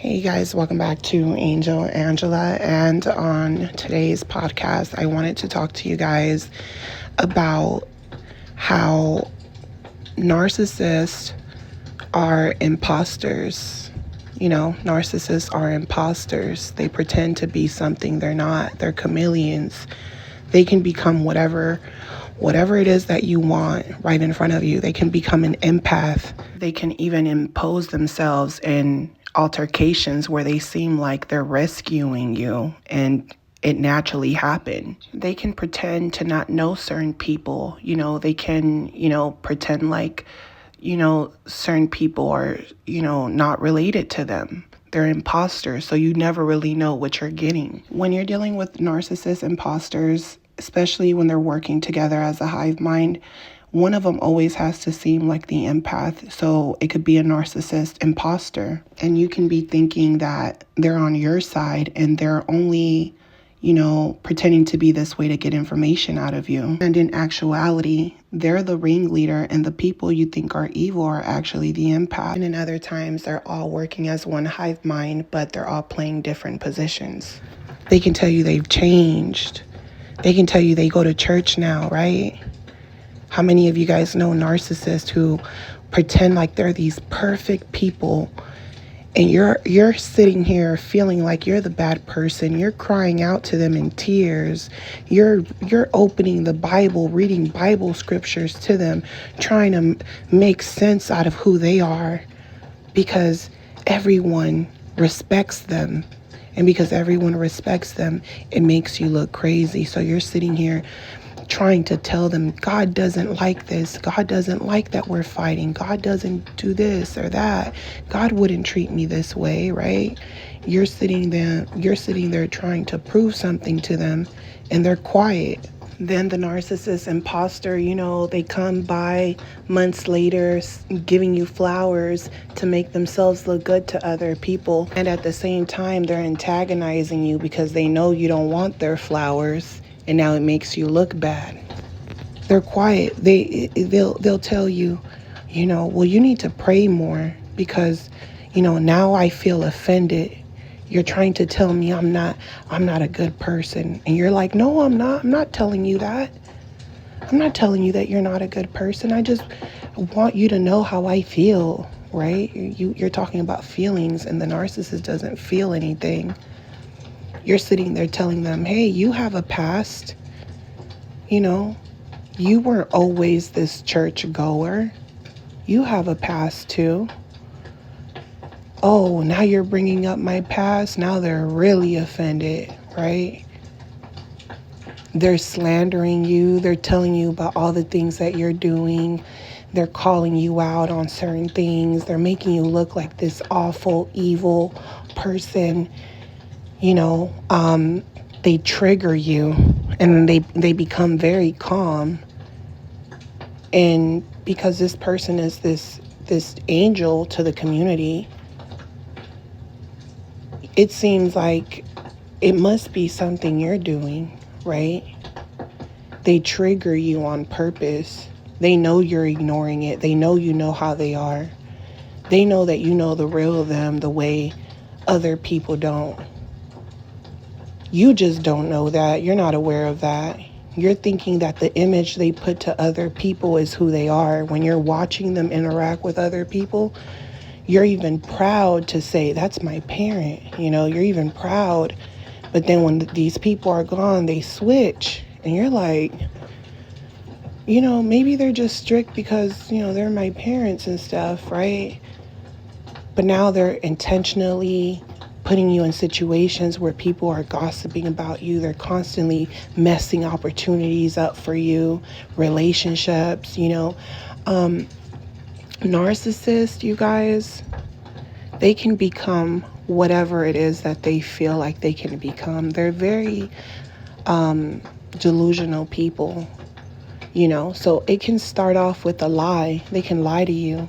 Hey guys, welcome back to Angel Angela. And on today's podcast, I wanted to talk to you guys about how narcissists are imposters. You know, narcissists are imposters. They pretend to be something they're not. They're chameleons. They can become whatever it is that you want right in front of you. They can become an empath. They can even impose themselves in altercations where they seem like they're rescuing you and it naturally happened. They can pretend to not know certain people. They can, pretend like, certain people are, not related to them. They're imposters, so you never really know what you're getting. When you're dealing with narcissist imposters, especially when they're working together as a hive mind, one of them always has to seem like the empath. So it could be a narcissist imposter. And you can be thinking that they're on your side and they're only, pretending to be this way to get information out of you. And in actuality, they're the ringleader, and the people you think are evil are actually the empath. And in other times, they're all working as one hive mind, but they're all playing different positions. They can tell you they've changed. They can tell you they go to church now, right? How many of you guys know narcissists who pretend like they're these perfect people, and you're sitting here feeling like you're the bad person. You're crying out to them in tears. You're opening the Bible, reading Bible scriptures to them, trying to make sense out of who they are, because everyone respects them. And because everyone respects them, it makes you look crazy. So you're sitting here trying to tell them, God doesn't like this. God doesn't like that we're fighting. God doesn't do this or that. God wouldn't treat me this way, right? You're sitting there trying to prove something to them, and they're quiet. Then the narcissist imposter, they come by months later giving you flowers to make themselves look good to other people. And at the same time, they're antagonizing you because they know you don't want their flowers. And now it makes you look bad. They're quiet. They'll tell you, well, you need to pray more because, now I feel offended. You're trying to tell me I'm not a good person. And you're like, no, I'm not. I'm not telling you that. I'm not telling you that you're not a good person. I just want you to know how I feel, right? You're talking about feelings, and the narcissist doesn't feel anything. You're sitting there telling them, hey, you have a past. You weren't always this church goer. You have a past too. Oh, now you're bringing up my past. Now they're really offended, right? They're slandering you. They're telling you about all the things that you're doing. They're calling you out on certain things. They're making you look like this awful, evil person. They trigger you, and they become very calm. And because this person is this angel to the community, it seems like it must be something you're doing, right? They trigger you on purpose. They know you're ignoring it. They know you know how they are. They know that you know the real them the way other people don't. You just don't know that. You're not aware of that. You're thinking that the image they put to other people is who they are. When you're watching them interact with other people, you're even proud to say, that's my parent. You're even proud. But then when these people are gone, they switch. And you're like, maybe they're just strict because, they're my parents and stuff, right? But now they're intentionally putting you in situations where people are gossiping about you. They're constantly messing opportunities up for you, relationships, Narcissists, you guys, they can become whatever it is that they feel like they can become. They're very delusional people, so it can start off with a lie. They can lie to you.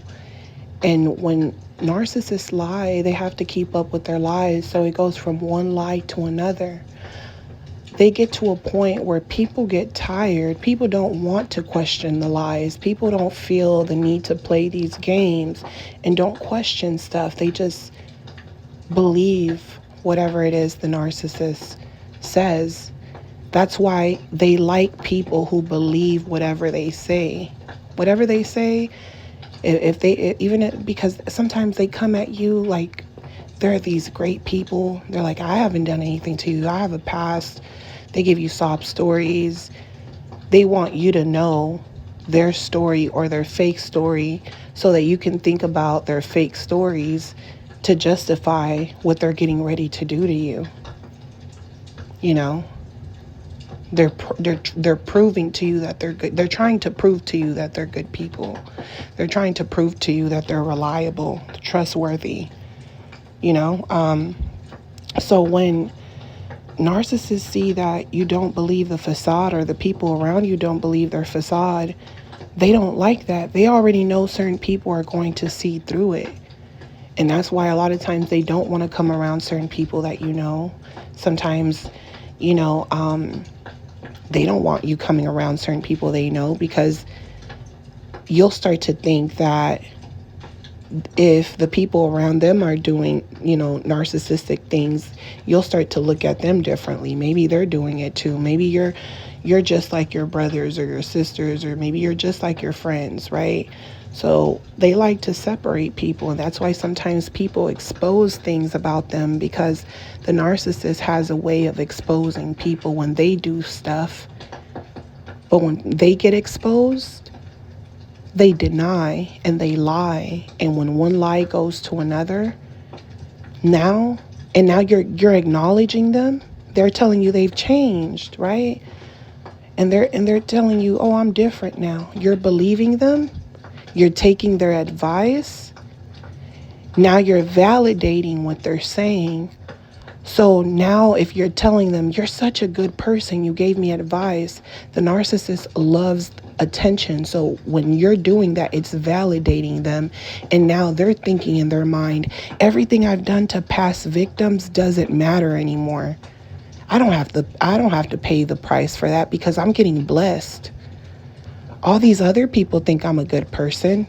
And when narcissists lie, they have to keep up with their lies. So it goes from one lie to another. They get to a point where people get tired. People don't want to question the lies. People don't feel the need to play these games and don't question stuff. They just believe whatever it is the narcissist says. That's why they like people who believe whatever they say. Whatever they say, if they, even because sometimes they come at you like they're these great people. They're like, I haven't done anything to you. I have a past. They give you sob stories. They want you to know their story or their fake story so that you can think about their fake stories to justify what they're getting ready to do to you. You know, they're proving to you that they're good. They're trying to prove to you that they're good people. They're trying to prove to you that they're reliable, trustworthy. So when narcissists see that you don't believe the facade, or the people around you don't believe their facade, they don't like that. They already know certain people are going to see through it. And that's why a lot of times they don't want to come around certain people that you know. Sometimes, they don't want you coming around certain people they know, because you'll start to think that if the people around them are doing, narcissistic things, you'll start to look at them differently. Maybe they're doing it too. Maybe you're just like your brothers or your sisters, or maybe you're just like your friends, right? So they like to separate people, and that's why sometimes people expose things about them, because the narcissist has a way of exposing people when they do stuff. But when they get exposed, they deny and they lie. And when one lie goes to another, now you're acknowledging them. They're telling you they've changed, right? And they're telling you, oh, I'm different now. You're believing them. You're taking their advice. Now you're validating what they're saying. So now if you're telling them, you're such a good person, you gave me advice, the narcissist loves attention. So when you're doing that, it's validating them. And now they're thinking in their mind, everything I've done to past victims doesn't matter anymore. I don't have to pay the price for that, because I'm getting blessed. All these other people think I'm a good person.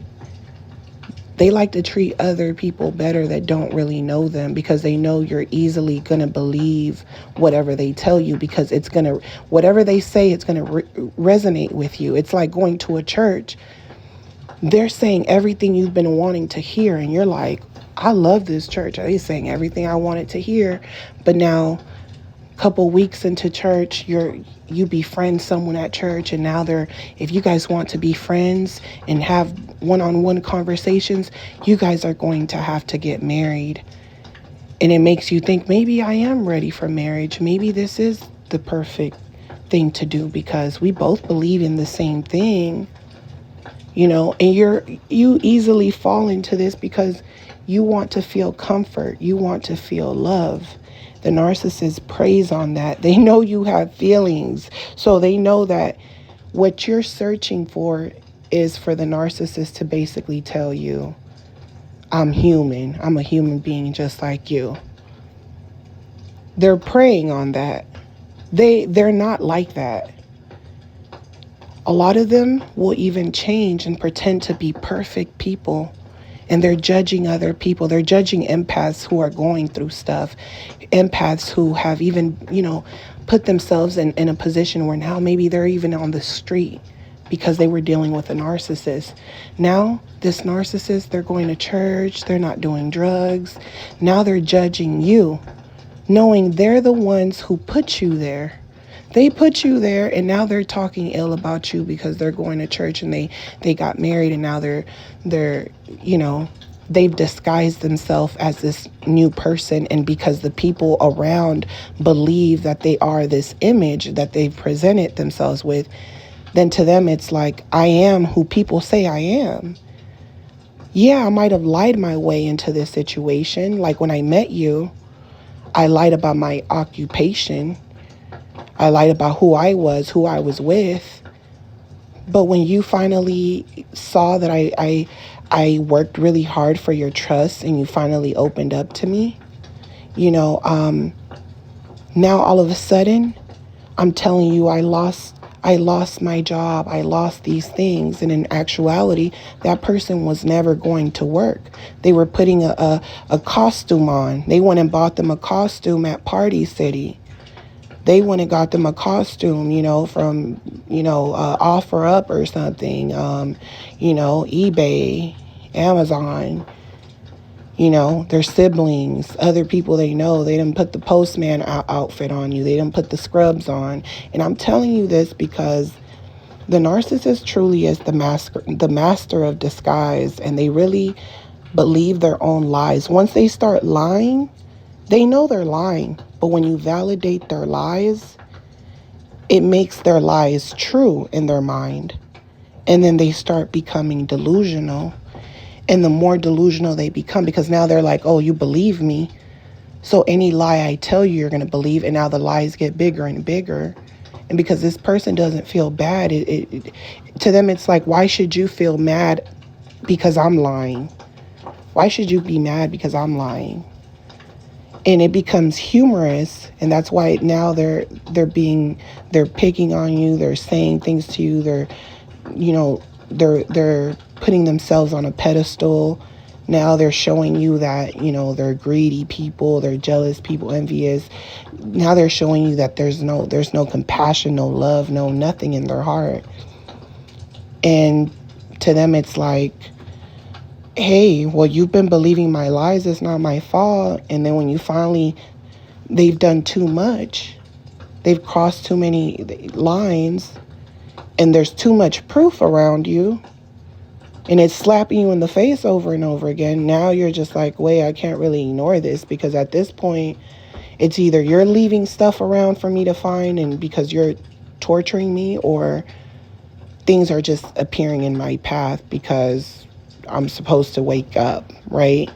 They like to treat other people better that don't really know them, because they know you're easily going to believe whatever they tell you, because whatever they say, it's going to resonate with you. It's like going to a church. They're saying everything you've been wanting to hear, and you're like, I love this church. They're saying everything I wanted to hear. But now, a couple weeks into church, you befriend someone at church, and now if you guys want to be friends and have one-on-one conversations, you guys are going to have to get married. And it makes you think, maybe I am ready for marriage. Maybe this is the perfect thing to do, because we both believe in the same thing, and you easily fall into this because you want to feel comfort. You want to feel love. The narcissist preys on that. They know you have feelings. So they know that what you're searching for is for the narcissist to basically tell you, I'm human. I'm a human being just like you. They're preying on that. They're not like that. A lot of them will even change and pretend to be perfect people. And they're judging other people. They're judging empaths who are going through stuff. Empaths who have even, put themselves in a position where now maybe they're even on the street because they were dealing with a narcissist. Now, this narcissist, they're going to church. They're not doing drugs. Now they're judging you, knowing they're the ones who put you there. They put you there, and now they're talking ill about you because they're going to church and they got married, and now they're they've disguised themselves as this new person. And because the people around believe that they are this image that they've presented themselves with, then to them it's like, I am who people say I am. Yeah, I might have lied my way into this situation. Like when I met you, I lied about my occupation. I lied about who I was with. But when you finally saw that I worked really hard for your trust, and you finally opened up to me, now all of a sudden, I'm telling you, I lost I lost my job, I lost these things. And in actuality, that person was never going to work. They were putting a costume on. They went and bought them a costume at Party City. They went and got them a costume, from, OfferUp or something, eBay, Amazon, their siblings, other people they know. They didn't put the postman outfit on you. They didn't put the scrubs on. And I'm telling you this because the narcissist truly is the master of disguise, and they really believe their own lies. Once they start lying, they know they're lying. But when you validate their lies, it makes their lies true in their mind. And then they start becoming delusional. And the more delusional they become, because now they're like, oh, you believe me. So any lie I tell you, you're going to believe. And now the lies get bigger and bigger. And because this person doesn't feel bad, to them it's like, why should you feel mad because I'm lying? Why should you be mad because I'm lying? And it becomes humorous, and that's why now they're picking on you, they're saying things to you, they're putting themselves on a pedestal. Now they're showing you that, they're greedy people, they're jealous people, envious. Now they're showing you that there's no compassion, no love, no nothing in their heart. And to them it's like, hey, well, you've been believing my lies, it's not my fault. And then when they've done too much, they've crossed too many lines, and there's too much proof around you, and it's slapping you in the face over and over again. Now you're just like, wait, I can't really ignore this, because at this point, it's either you're leaving stuff around for me to find, and because you're torturing me, or things are just appearing in my path because I'm supposed to wake up, right?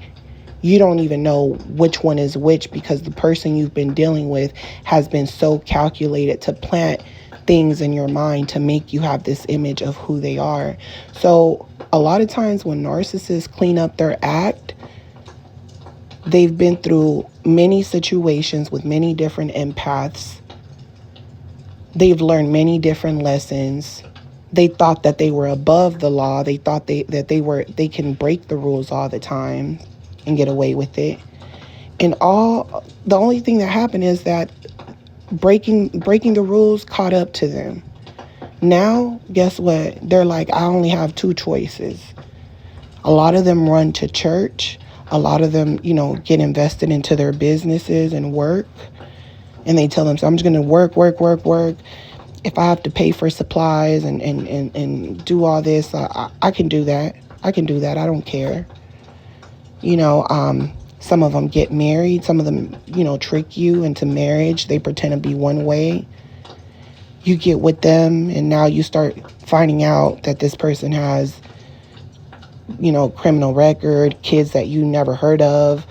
You don't even know which one is which, because the person you've been dealing with has been so calculated to plant things in your mind to make you have this image of who they are. So a lot of times when narcissists clean up their act, they've been through many situations with many different empaths. They've learned many different lessons. They thought that they were above the law. They thought they can break the rules all the time and get away with it. And the only thing that happened is that breaking the rules caught up to them. Now, guess what? They're like, I only have two choices. A lot of them run to church. A lot of them, get invested into their businesses and work. And they tell them, so I'm just going to work. If I have to pay for supplies and do all this, I can do that. I don't care. Some of them get married. Some of them, trick you into marriage. They pretend to be one way. You get with them, and now you start finding out that this person has, criminal record, kids that you never heard of,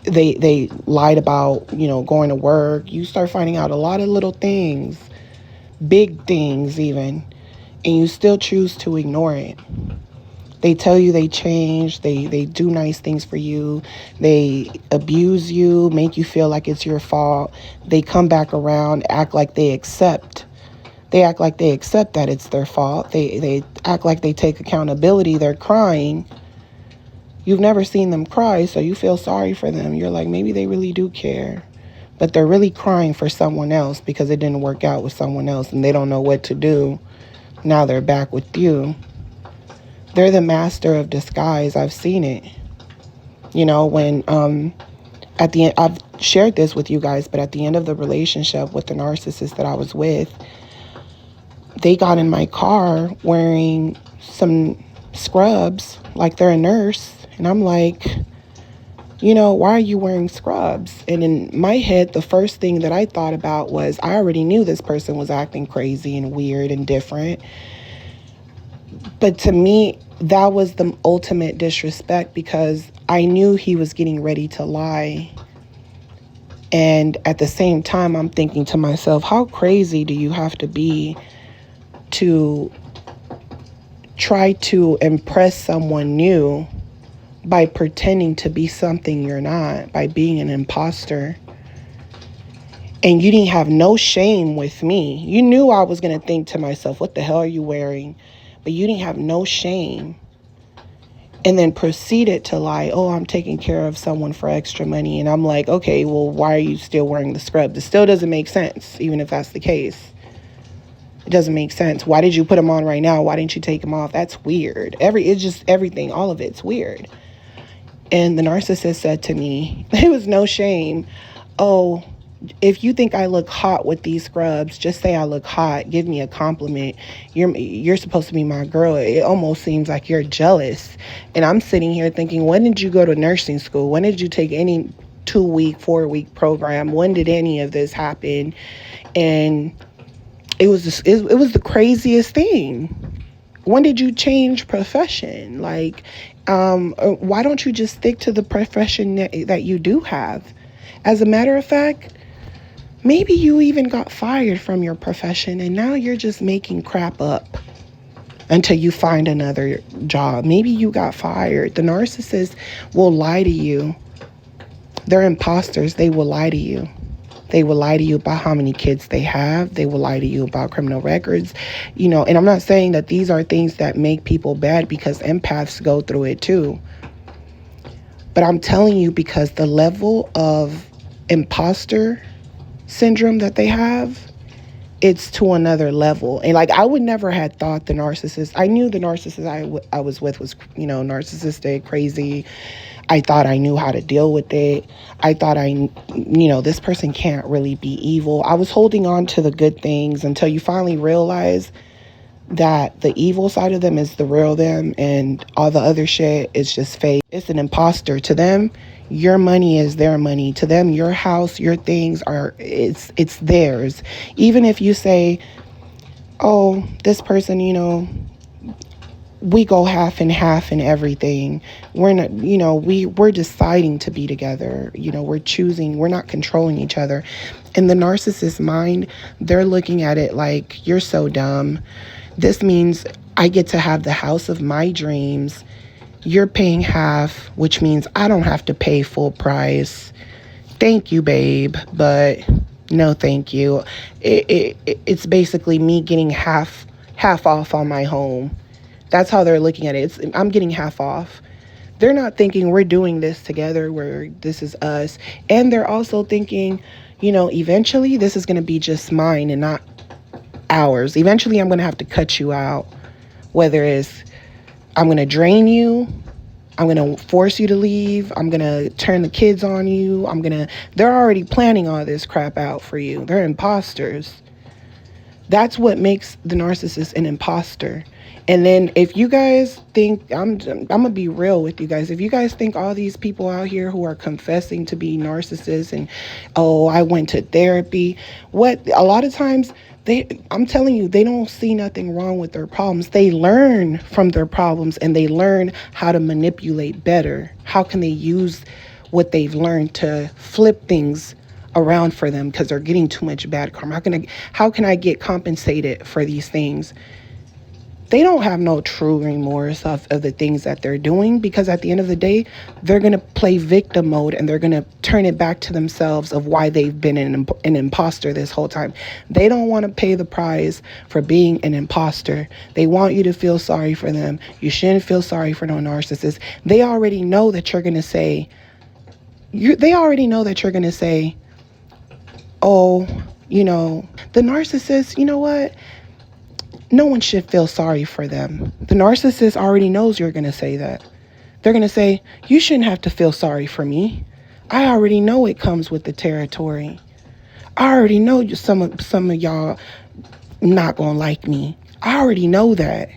They lied about, going to work. You start finding out a lot of little things, big things even, and you still choose to ignore it. They tell you they change. They do nice things for you. They abuse you, make you feel like it's your fault. They come back around, act like they accept. They act like they accept that it's their fault. They act like they take accountability. They're crying. You've never seen them cry, so you feel sorry for them. You're like, maybe they really do care. But they're really crying for someone else because it didn't work out with someone else, and they don't know what to do. Now they're back with you. They're the master of disguise. I've seen it. When at the end, I've shared this with you guys, but at the end of the relationship with the narcissist that I was with, they got in my car wearing some scrubs like they're a nurse. And I'm like, why are you wearing scrubs? And in my head, the first thing that I thought about was I already knew this person was acting crazy and weird and different. But to me, that was the ultimate disrespect, because I knew he was getting ready to lie. And at the same time, I'm thinking to myself, how crazy do you have to be to try to impress someone new by pretending to be something you're not, by being an imposter? And you didn't have no shame with me. You knew I was going to think to myself, what the hell are you wearing? But you didn't have no shame. And then proceeded to lie, oh, I'm taking care of someone for extra money. And I'm like, okay, well, why are you still wearing the scrubs? It still doesn't make sense, even if that's the case. It doesn't make sense. Why did you put them on right now? Why didn't you take them off? That's weird. It's just everything, all of it's weird. And the narcissist said to me, there was no shame. Oh, if you think I look hot with these scrubs, just say I look hot. Give me a compliment. You're supposed to be my girl. It almost seems like you're jealous. And I'm sitting here thinking, when did you go to nursing school? When did you take any 2-week, 4-week program? When did any of this happen? And it was the craziest thing. When did you change profession? Like, why don't you just stick to the profession that you do have? As a matter of fact, maybe you even got fired from your profession and now you're just making crap up until you find another job. Maybe you got fired. The narcissist will lie to you. They're imposters. They will lie to you. They will lie to you about how many kids they have. They will lie to you about criminal records. And I'm not saying that these are things that make people bad, because empaths go through it too. But I'm telling you, because the level of imposter syndrome that they have, it's to another level. And like, I would never have thought the narcissist, I knew the narcissist I was with was, narcissistic, crazy. I thought I knew how to deal with it. I thought this person can't really be evil. I was holding on to the good things until you finally realize that the evil side of them is the real them, and all the other shit is just fake. It's an imposter. To them, your money is their money. To them, your house, your things it's theirs. Even if you say, oh, this person, we go half and half in everything. We're not, we're deciding to be together. We're choosing, we're not controlling each other. In the narcissist's mind, they're looking at it like, you're so dumb. This means I get to have the house of my dreams. You're paying half, which means I don't have to pay full price. Thank you, babe, but no thank you. It's basically me getting half off on my home. That's how they're looking at it. I'm getting half off. They're not thinking we're doing this together, where this is us. And they're also thinking, eventually this is going to be just mine and not ours. Eventually I'm going to have to cut you out. Whether it's I'm going to drain you, I'm going to force you to leave, I'm going to turn the kids on you, they're already planning all this crap out for you. They're imposters. That's what makes the narcissist an imposter. And then if you guys think, I'm going to be real with you guys. If you guys think all these people out here who are confessing to be narcissists and, oh, I went to therapy, a lot of times, I'm telling you, they don't see nothing wrong with their problems. They learn from their problems, and they learn how to manipulate better. How can they use what they've learned to flip things around for them, because they're getting too much bad karma? How can I get compensated for these things? They don't have no true remorse of the things that they're doing, because at the end of the day, they're going to play victim mode, and they're going to turn it back to themselves of why they've been an imposter this whole time. They don't want to pay the price for being an imposter. They want you to feel sorry for them. You shouldn't feel sorry for no narcissist. They already know that you're going to say, oh, the narcissist, you know what? No one should feel sorry for them. The narcissist already knows you're going to say that. They're going to say, you shouldn't have to feel sorry for me. I already know it comes with the territory. I already know some of y'all not going to like me. I already know that.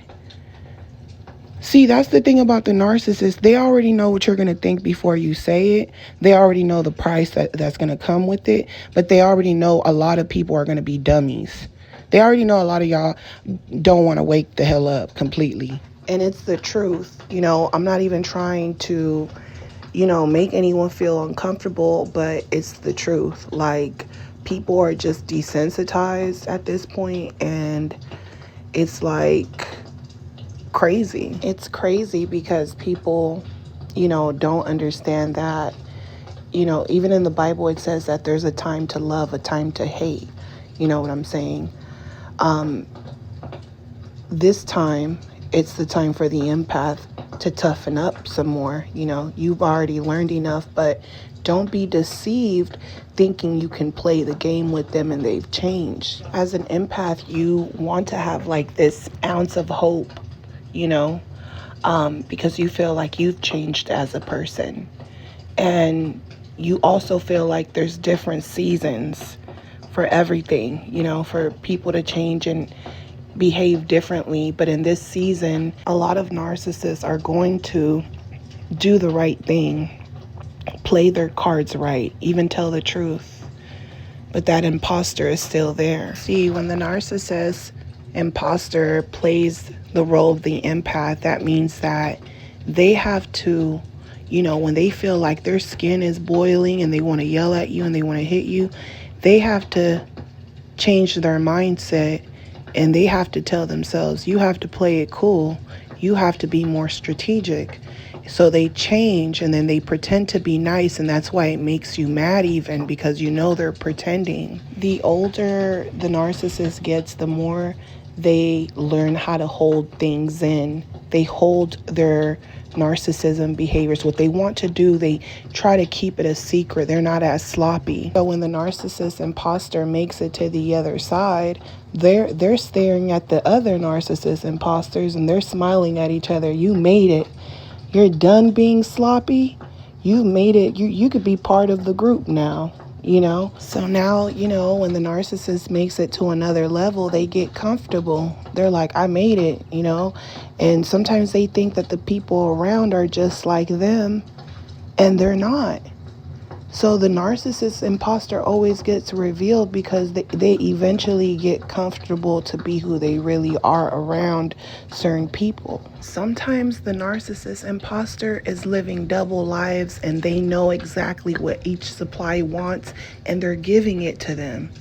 See, that's the thing about the narcissist. They already know what you're going to think before you say it. They already know the price that's going to come with it. But they already know a lot of people are going to be dummies. They already know a lot of y'all don't want to wake the hell up completely. And it's the truth. I'm not even trying to, make anyone feel uncomfortable, but it's the truth. Like, people are just desensitized at this point, and it's like crazy. It's crazy because people, don't understand that even in the Bible, it says that there's a time to love, a time to hate. You know what I'm saying? This time, it's the time for the empath to toughen up some more. You've already learned enough, but don't be deceived thinking you can play the game with them and they've changed. As an empath, you want to have like this ounce of hope, because you feel like you've changed as a person. And you also feel like there's different seasons for everything, for people to change and behave differently. But in this season, a lot of narcissists are going to do the right thing, play their cards right, even tell the truth. But that imposter is still there. See, when the narcissist imposter plays the role of the empath, that means that they have to, when they feel like their skin is boiling and they want to yell at you and they want to hit you, they have to change their mindset. And they have to tell themselves, you have to play it cool. You have to be more strategic. So they change and then they pretend to be nice. And that's why it makes you mad even, because they're pretending. The older the narcissist gets, the more they learn how to hold things in. They hold their narcissism behaviors. What they want to do, they try to keep it a secret. They're not as sloppy. So when the narcissist imposter makes it to the other side, they're staring at the other narcissist imposters and they're smiling at each other. You made it. You're done being sloppy. You made it. You could be part of the group now. So now, when the narcissist makes it to another level, they get comfortable. They're like, I made it, and sometimes they think that the people around are just like them, and they're not. So the narcissist imposter always gets revealed because they eventually get comfortable to be who they really are around certain people. Sometimes the narcissist imposter is living double lives and they know exactly what each supply wants and they're giving it to them.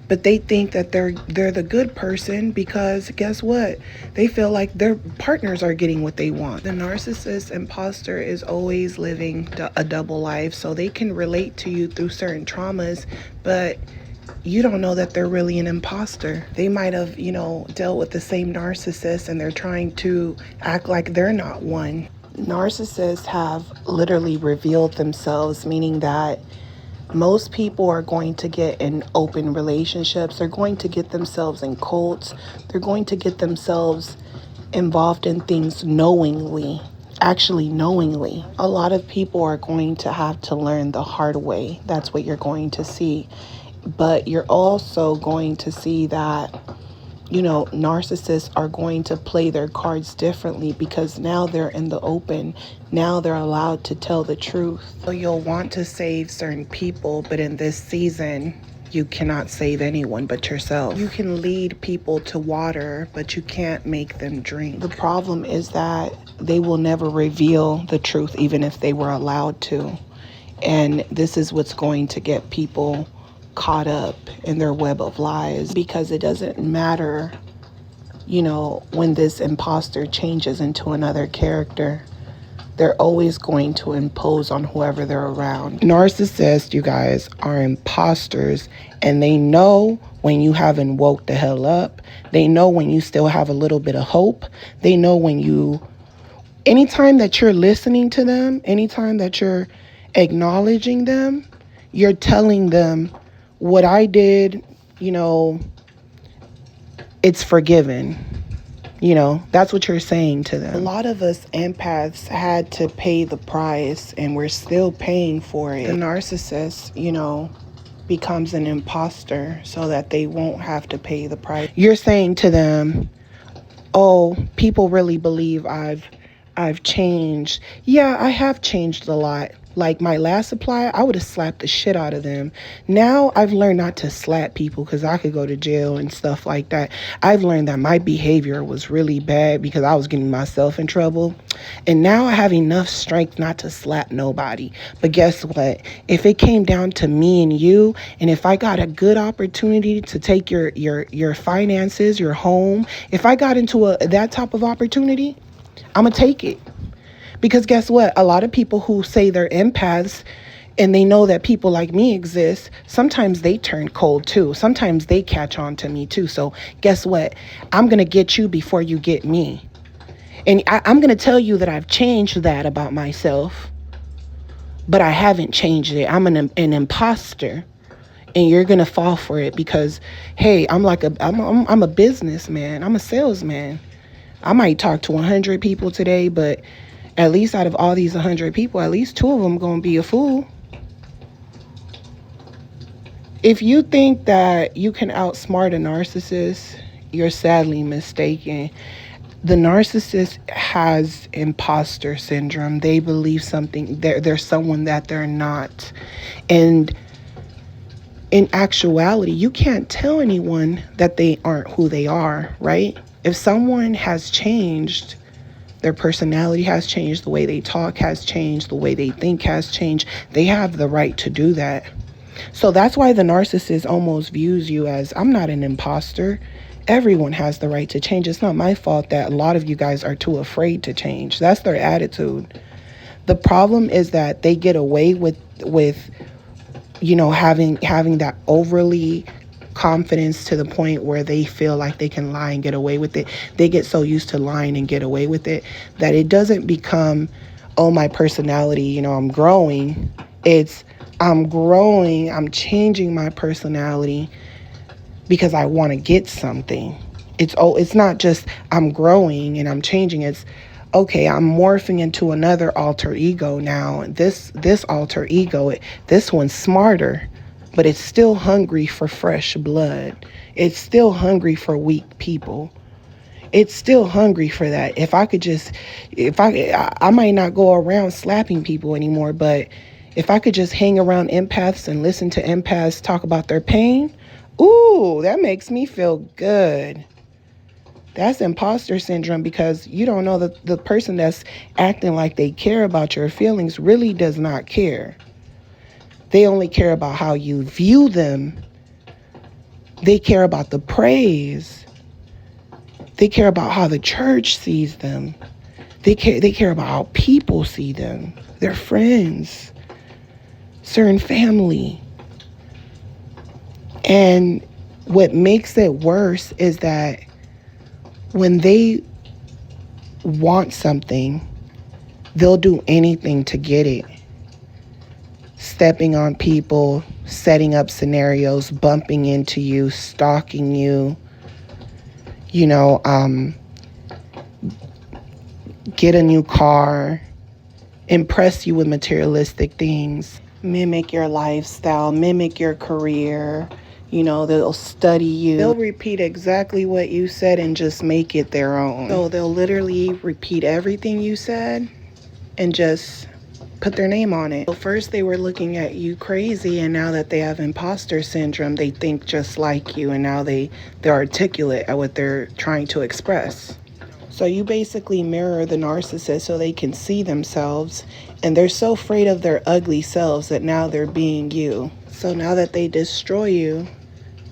But they think that they're the good person because guess what? They feel like their partners are getting what they want. The narcissist imposter is always living a double life, so they can relate to you through certain traumas, but you don't know that they're really an imposter. They might have, dealt with the same narcissist and they're trying to act like they're not one. Narcissists have literally revealed themselves, meaning that most people are going to get in open relationships. They're going to get themselves in cults. They're going to get themselves involved in things knowingly. Actually, knowingly. A lot of people are going to have to learn the hard way. That's what you're going to see. But you're also going to see that, narcissists are going to play their cards differently because now they're in the open. Now they're allowed to tell the truth. So you'll want to save certain people, but in this season, you cannot save anyone but yourself. You can lead people to water, but you can't make them drink. The problem is that they will never reveal the truth, even if they were allowed to. And this is what's going to get people caught up in their web of lies, because it doesn't matter, when this imposter changes into another character, they're always going to impose on whoever they're around. Narcissists, you guys, are imposters, and they know when you haven't woke the hell up. They know when you still have a little bit of hope. They know anytime that you're listening to them, anytime that you're acknowledging them, you're telling them, what I did, it's forgiven. That's what you're saying to them. A lot of us empaths had to pay the price and we're still paying for it. The narcissist, becomes an imposter so that they won't have to pay the price. You're saying to them, oh, people really believe I've changed. Yeah, I have changed a lot. Like my last supplier, I would have slapped the shit out of them. Now I've learned not to slap people because I could go to jail and stuff like that. I've learned that my behavior was really bad because I was getting myself in trouble. And now I have enough strength not to slap nobody. But guess what? If it came down to me and you, and if I got a good opportunity to take your finances, your home, if I got into that type of opportunity, I'm going to take it. Because guess what? A lot of people who say they're empaths, and they know that people like me exist, sometimes they turn cold too. Sometimes they catch on to me too. So guess what? I'm going to get you before you get me. And I'm going to tell you that I've changed that about myself, but I haven't changed it. I'm an imposter, and you're going to fall for it because, hey, I'm a businessman. I'm a salesman. I might talk to 100 people today, but at least out of all these 100 people, at least 2 of them going to be a fool. If you think that you can outsmart a narcissist, you're sadly mistaken. The narcissist has imposter syndrome. They believe something, they're someone that they're not. And in actuality, you can't tell anyone that they aren't who they are, right? If someone has changed, their personality has changed, the way they talk has changed, the way they think has changed, they have the right to do that. So that's why the narcissist almost views you as, I'm not an imposter. Everyone has the right to change. It's not my fault that a lot of you guys are too afraid to change. That's their attitude. The problem is that they get away with having that overly confidence to the point where they feel like they can lie and get away with it. They get so used to lying and get away with it that it doesn't become, oh, my personality, I'm growing. It's, I'm growing, I'm changing my personality because I want to get something. It's not just I'm growing and I'm changing. It's, okay, I'm morphing into another alter ego now. This alter ego, this one's smarter, but it's still hungry for fresh blood. It's still hungry for weak people. It's still hungry for that. If I could just, I might not go around slapping people anymore, but if I could just hang around empaths and listen to empaths talk about their pain, ooh, that makes me feel good. That's imposter syndrome, because you don't know that the person that's acting like they care about your feelings really does not care. They only care about how you view them. They care about the praise. They care about how the church sees them. They care about how people see them, their friends, certain family. And what makes it worse is that when they want something, they'll do anything to get it. Stepping on people, setting up scenarios, bumping into you, stalking you, get a new car, impress you with materialistic things, mimic your lifestyle, mimic your career. They'll study you. They'll repeat exactly what you said and just make it their own. So they'll literally repeat everything you said and just put their name on it. So first they were looking at you crazy, and now that they have imposter syndrome, they think just like you, and now they're articulate at what they're trying to express. So you basically mirror the narcissist so they can see themselves, and they're so afraid of their ugly selves that now they're being you. So now that they destroy you,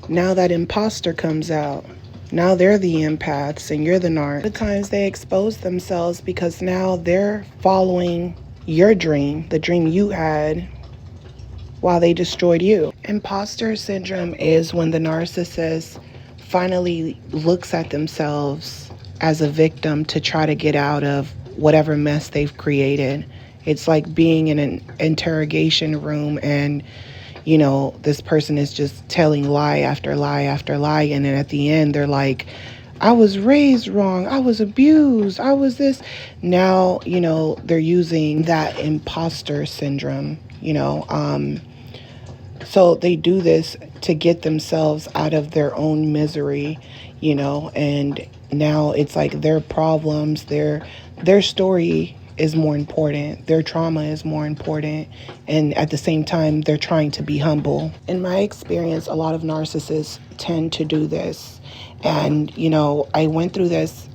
now that imposter comes out. Now they're the empaths and you're the narc. At times they expose themselves because now they're following your dream, the dream you had, while they destroyed you. Imposter syndrome is when the narcissist finally looks at themselves as a victim to try to get out of whatever mess they've created. It's like being in an interrogation room and this person is just telling lie after lie after lie. And then at the end, they're like, I was raised wrong. I was abused. I was this. Now, they're using that imposter syndrome, So they do this to get themselves out of their own misery, and now it's like their problems, their story is more important. Their trauma is more important. And at the same time, they're trying to be humble. In my experience, a lot of narcissists tend to do this. And, I went through this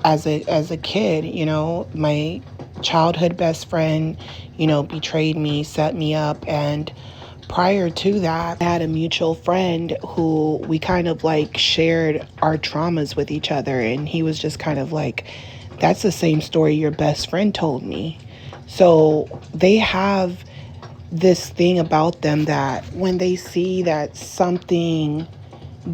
as a kid. My childhood best friend, betrayed me, set me up. And prior to that, I had a mutual friend who we kind of like shared our traumas with each other. And he was just kind of like, that's the same story your best friend told me. So they have this thing about them that when they see that something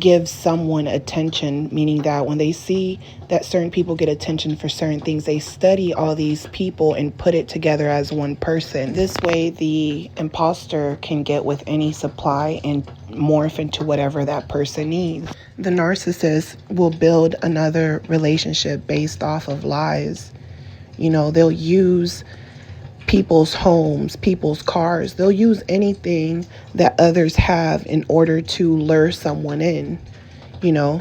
gives someone attention, meaning that when they see that certain people get attention for certain things, they study all these people and put it together as one person. This way, the imposter can get with any supply and morph into whatever that person needs. The narcissist will build another relationship based off of lies. They'll use people's homes, people's cars. They'll use anything that others have in order to lure someone in,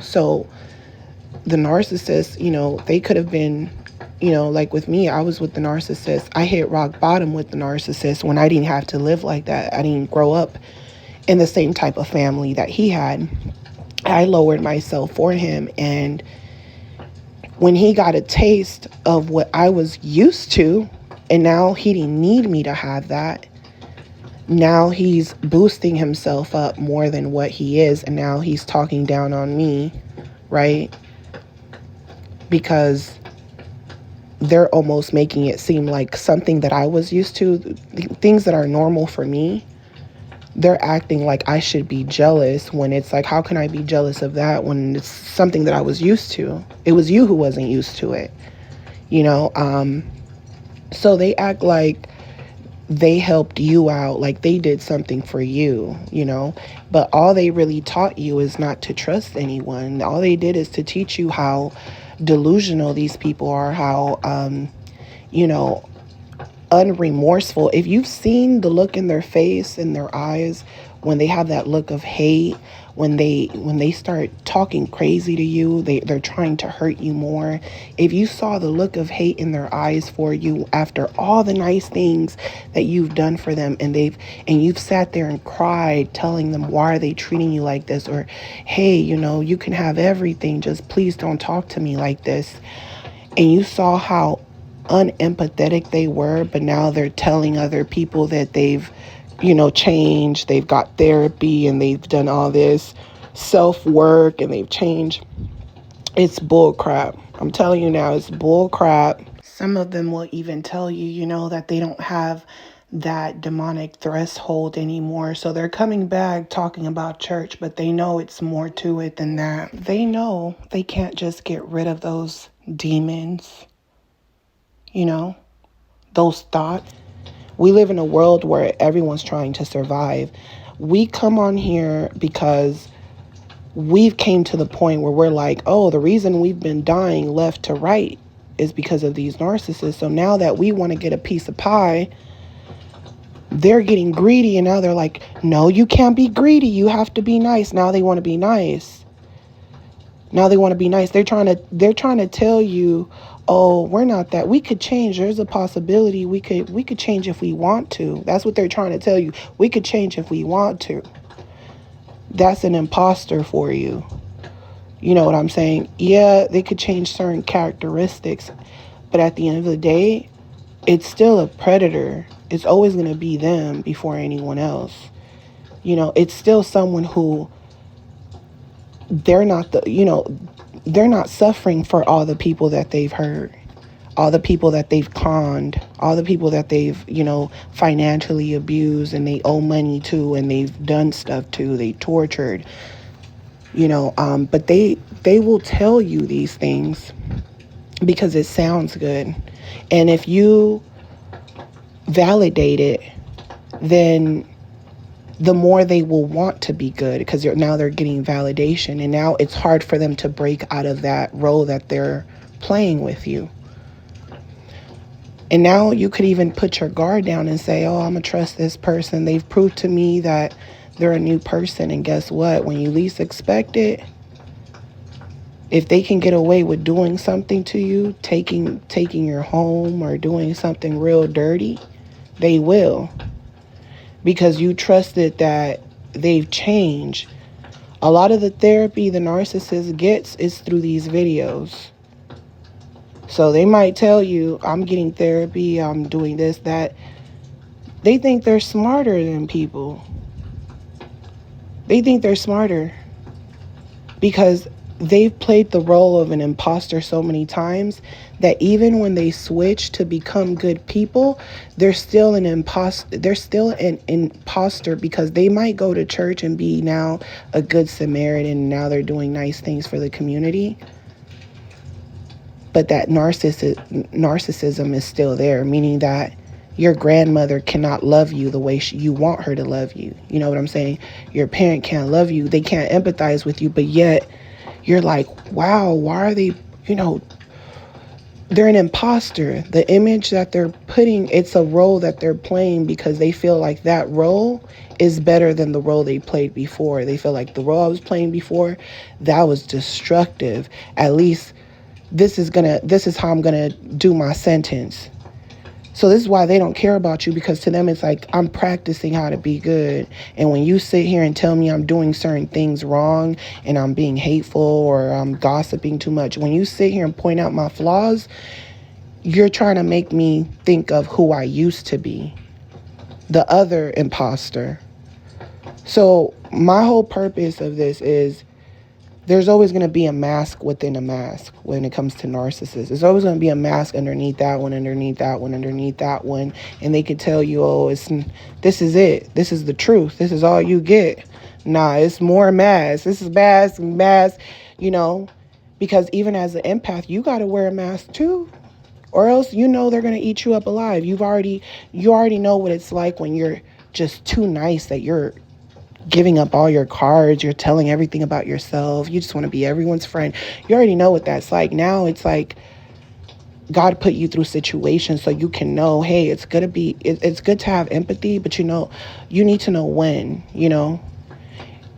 So the narcissist, they could have been, like with me, I was with the narcissist. I hit rock bottom with the narcissist when I didn't have to live like that. I didn't grow up in the same type of family that he had. I lowered myself for him. And when he got a taste of what I was used to, and now he didn't need me to have that. Now he's boosting himself up more than what he is. And now he's talking down on me, right? Because they're almost making it seem like something that I was used to, things that are normal for me, they're acting like I should be jealous when it's like, how can I be jealous of that when it's something that I was used to? It was you who wasn't used to it, So they act like they helped you out, like they did something for you, But all they really taught you is not to trust anyone. All they did is to teach you how delusional these people are, how, unremorseful. If you've seen the look in their face, in their eyes, when they have that look of hate, when they start talking crazy to you, they're trying to hurt you more. If you saw the look of hate in their eyes for you after all the nice things that you've done for them, and you've sat there and cried, telling them, why are they treating you like this? Or, hey, you can have everything, just please don't talk to me like this. And you saw how unempathetic they were, but now they're telling other people that they've changed, they've got therapy, and they've done all this self-work, and they've changed. It's bull crap. I'm telling you now, it's bull crap. Some of them will even tell you, that they don't have that demonic threshold anymore. So they're coming back talking about church, but they know it's more to it than that. They know they can't just get rid of those demons, those thoughts. We live in a world where everyone's trying to survive. We come on here because we've came to the point where we're like, oh, the reason we've been dying left to right is because of these narcissists. So now that we want to get a piece of pie, they're getting greedy, and now they're like, no, you can't be greedy. You have to be nice. Now they want to be nice. They're trying to tell you, oh, we're not that. We could change. There's a possibility we could change if we want to. That's what they're trying to tell you. We could change if we want to. That's an imposter for you. You know what I'm saying? Yeah, they could change certain characteristics, but at the end of the day, it's still a predator. It's always going to be them before anyone else. It's still someone who they're not suffering for all the people that they've hurt, all the people that they've conned, all the people that they've, financially abused and they owe money to, and they've done stuff to, they tortured, but they will tell you these things because it sounds good. And if you validate it, then the more they will want to be good, because now they're getting validation, and now it's hard for them to break out of that role that they're playing with you. And now you could even put your guard down and say, oh, I'm gonna trust this person. They've proved to me that they're a new person. And guess what? When you least expect it, if they can get away with doing something to you, taking your home or doing something real dirty, they will. Because you trusted that they've changed. A lot of the therapy the narcissist gets is through these videos. So they might tell you, I'm getting therapy, I'm doing this, that. They think they're smarter than people. They think they're smarter because they've played the role of an imposter so many times that even when they switch to become good people, they're still an imposter, because they might go to church and be now a good Samaritan, and now they're doing nice things for the community. But that narcissism is still there, meaning that your grandmother cannot love you the way you want her to love you. You know what I'm saying? Your parent can't love you. They can't empathize with you, but yet you're like, wow, why are they, they're an imposter. The image that they're putting, it's a role that they're playing because they feel like that role is better than the role they played before. They feel like the role I was playing before, that was destructive. At least this is how I'm gonna do my sentence. So this is why they don't care about you, because to them it's like, I'm practicing how to be good. And when you sit here and tell me I'm doing certain things wrong and I'm being hateful or I'm gossiping too much, when you sit here and point out my flaws, you're trying to make me think of who I used to be, the other imposter. So my whole purpose of this is, there's always going to be a mask within a mask when it comes to narcissists. There's always going to be a mask underneath that one, underneath that one, underneath that one. And they could tell you, oh, this is it. This is the truth. This is all you get. Nah, it's more masks. This is mask and mask, because even as an empath, you got to wear a mask too. Or else, they're going to eat you up alive. You already know what it's like when you're just too nice, that you're giving up all your cards, you're telling everything about yourself, you just want to be everyone's friend. You already know what that's like. Now it's like God put you through situations so you can know, hey, it's good to have empathy, but you need to know when,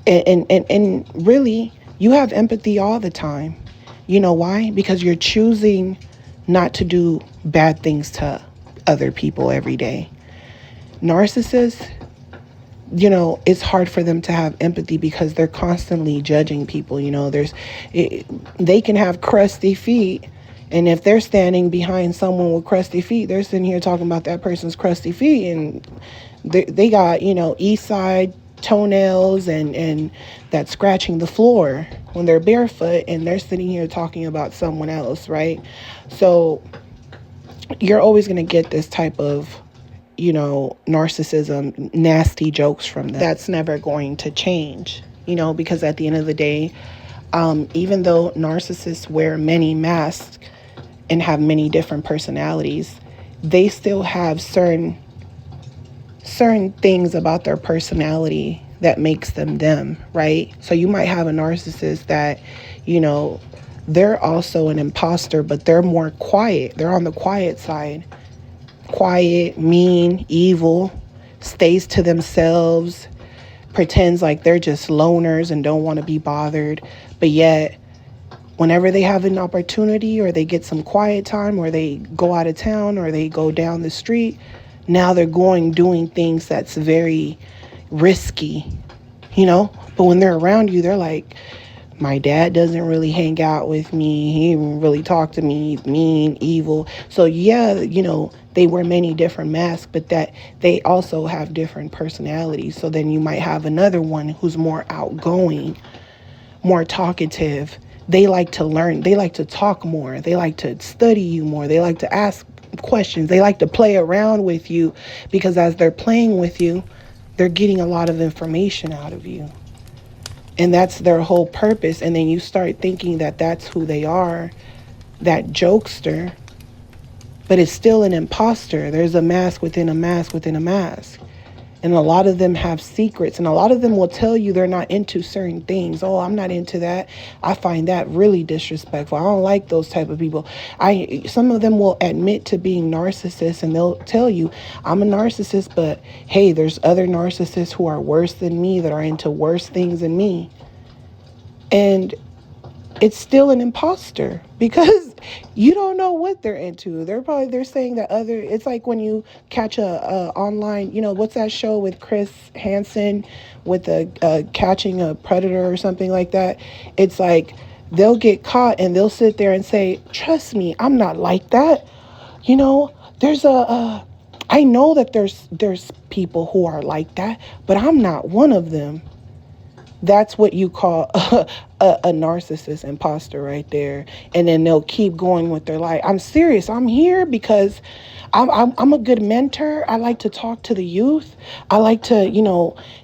and really, you have empathy all the time. You know why? Because you're choosing not to do bad things to other people every day. Narcissists, it's hard for them to have empathy because they're constantly judging people. They can have crusty feet. And if they're standing behind someone with crusty feet, they're sitting here talking about that person's crusty feet. And they got, east side toenails and that scratching the floor when they're barefoot, and they're sitting here talking about someone else, right? So you're always going to get this type of narcissism, nasty jokes from them. That's never going to change, because at the end of the day, even though narcissists wear many masks and have many different personalities, they still have certain things about their personality that makes them them, right? So you might have a narcissist that, they're also an imposter, but they're more quiet. They're on the quiet side. Quiet, mean, evil, stays to themselves, pretends like they're just loners and don't want to be bothered. But yet, whenever they have an opportunity or they get some quiet time or they go out of town or they go down the street, now they're doing things that's very risky, But when they're around you, they're like, my dad doesn't really hang out with me. He didn't really talk to me. He's mean, evil. So yeah, they wear many different masks, but that they also have different personalities. So then you might have another one who's more outgoing, more talkative. They like to learn. They like to talk more. They like to study you more. They like to ask questions. They like to play around with you, because as they're playing with you, they're getting a lot of information out of you. And that's their whole purpose. And then you start thinking that that's who they are, that jokester. But it's still an imposter. There's a mask within a mask within a mask. And a lot of them have secrets. And a lot of them will tell you they're not into certain things. Oh, I'm not into that. I find that really disrespectful. I don't like those type of people. Some of them will admit to being narcissists, and they'll tell you, I'm a narcissist, but hey, there's other narcissists who are worse than me, that are into worse things than me. And it's still an imposter, because you don't know what they're into. They're saying that it's like when you catch a online, what's that show with Chris Hansen with catching a predator or something like that? It's like they'll get caught and they'll sit there and say, trust me, I'm not like that. There's I know that there's people who are like that, but I'm not one of them. That's what you call a narcissist imposter right there. And then they'll keep going with their life. I'm serious. I'm here because I'm a good mentor. I like to talk to the youth. I like to,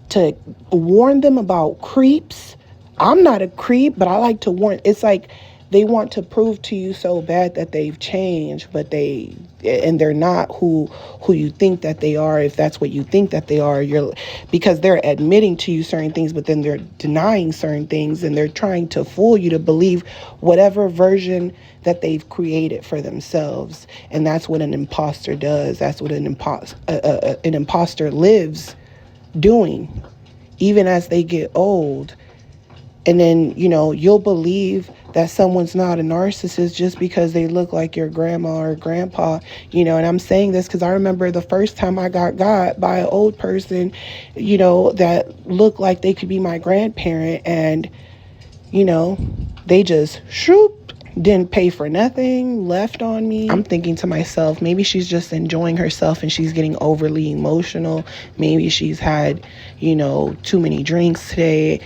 to warn them about creeps. I'm not a creep, but I like to warn. It's like they want to prove to you so bad that they've changed, but they're not who you think that they are. If that's what you think that they are, because they're admitting to you certain things, but then they're denying certain things, and they're trying to fool you to believe whatever version that they've created for themselves. And that's what an imposter does. That's what an imposter lives doing, even as they get old. And then, you'll believe that someone's not a narcissist just because they look like your grandma or grandpa, and I'm saying this because I remember the first time I got by an old person, that looked like they could be my grandparent, and, they just didn't pay for nothing, left on me. I'm thinking to myself, maybe she's just enjoying herself and she's getting overly emotional. Maybe she's had, too many drinks today.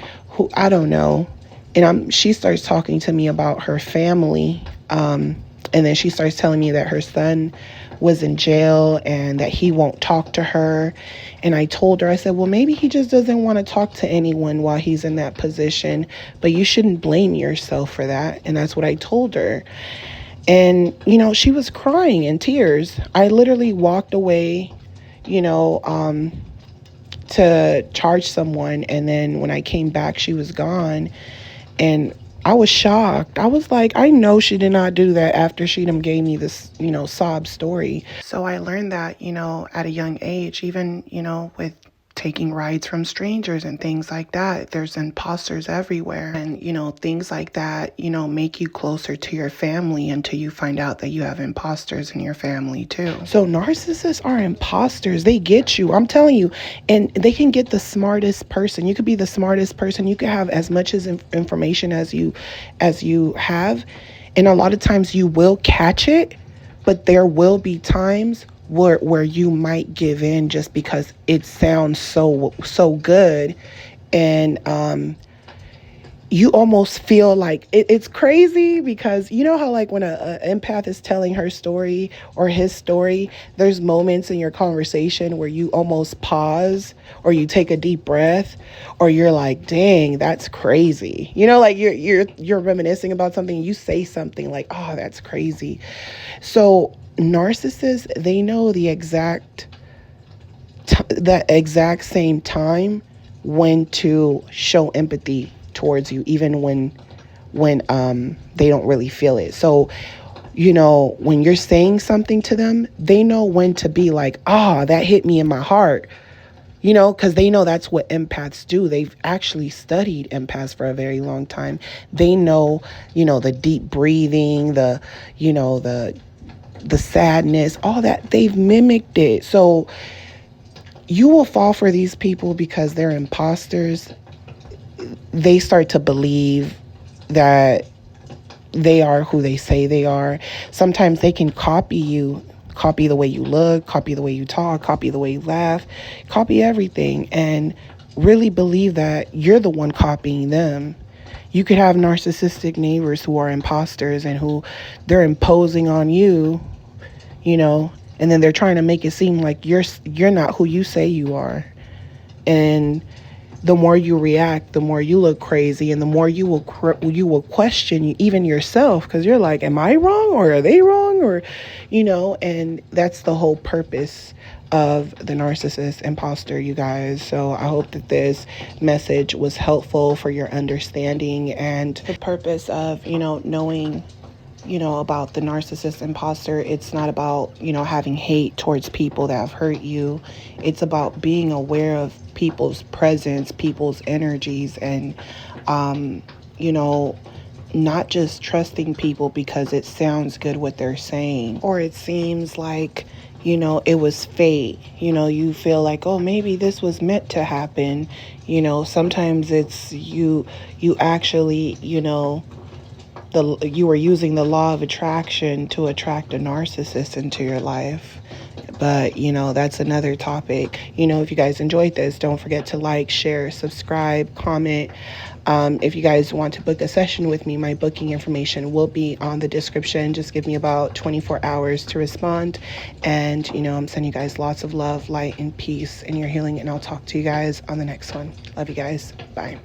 I don't know. And she starts talking to me about her family. And then she starts telling me that her son was in jail and that he won't talk to her. And I told her, I said, well, maybe he just doesn't want to talk to anyone while he's in that position, but you shouldn't blame yourself for that. And that's what I told her. And, she was crying in tears. I literally walked away, to charge someone. And then when I came back, she was gone. And I was shocked. I was like, I know she did not do that after she gave me this, sob story. So I learned that, at a young age, even, with taking rides from strangers and things like that, there's imposters everywhere. And, things like that, make you closer to your family until you find out that you have imposters in your family too. So narcissists are imposters. They get you. I'm telling you. And they can get the smartest person. You could be the smartest person. You could have as much information as you have. And a lot of times you will catch it, but there will be times where you might give in just because it sounds so good. And you almost feel like it's crazy, because how like when a empath is telling her story or his story, there's moments in your conversation where you almost pause, or you take a deep breath, or you're like, dang, that's crazy. Like you're reminiscing about something, you say something like, oh, that's crazy. So narcissists, they know the exact same time when to show empathy towards you, even when they don't really feel it. So, when you're saying something to them, they know when to be like, that hit me in my heart, because they know that's what empaths do. They've actually studied empaths for a very long time. They know, the deep breathing, the sadness, all that. They've mimicked it. So you will fall for these people because they're imposters. They start to believe that they are who they say they are. Sometimes they can copy you, copy the way you look, copy the way you talk, copy the way you laugh, copy everything, and really believe that you're the one copying them. You could have narcissistic neighbors who are imposters and who they're imposing on you, and then they're trying to make it seem like you're not who you say you are. And the more you react, the more you look crazy, and the more you will question even yourself, because you're like, am I wrong, or are they wrong, or and that's the whole purpose of the narcissist imposter, you guys. So I hope that this message was helpful for your understanding, and the purpose of knowing about the narcissist imposter. It's not about having hate towards people that have hurt you. It's about being aware of people's presence, people's energies, and not just trusting people because it sounds good what they're saying, or it seems like it was fate. You feel like, oh, maybe this was meant to happen. Sometimes it's you actually you were using the law of attraction to attract a narcissist into your life. But, you know, that's another topic. You know, if you guys enjoyed this, don't forget to like, share, subscribe, comment. If you guys want to book a session with me, my booking information will be on the description. Just give me about 24 hours to respond. And, you know, I'm sending you guys lots of love, light, and peace in your healing. And I'll talk to you guys on the next one. Love you guys. Bye.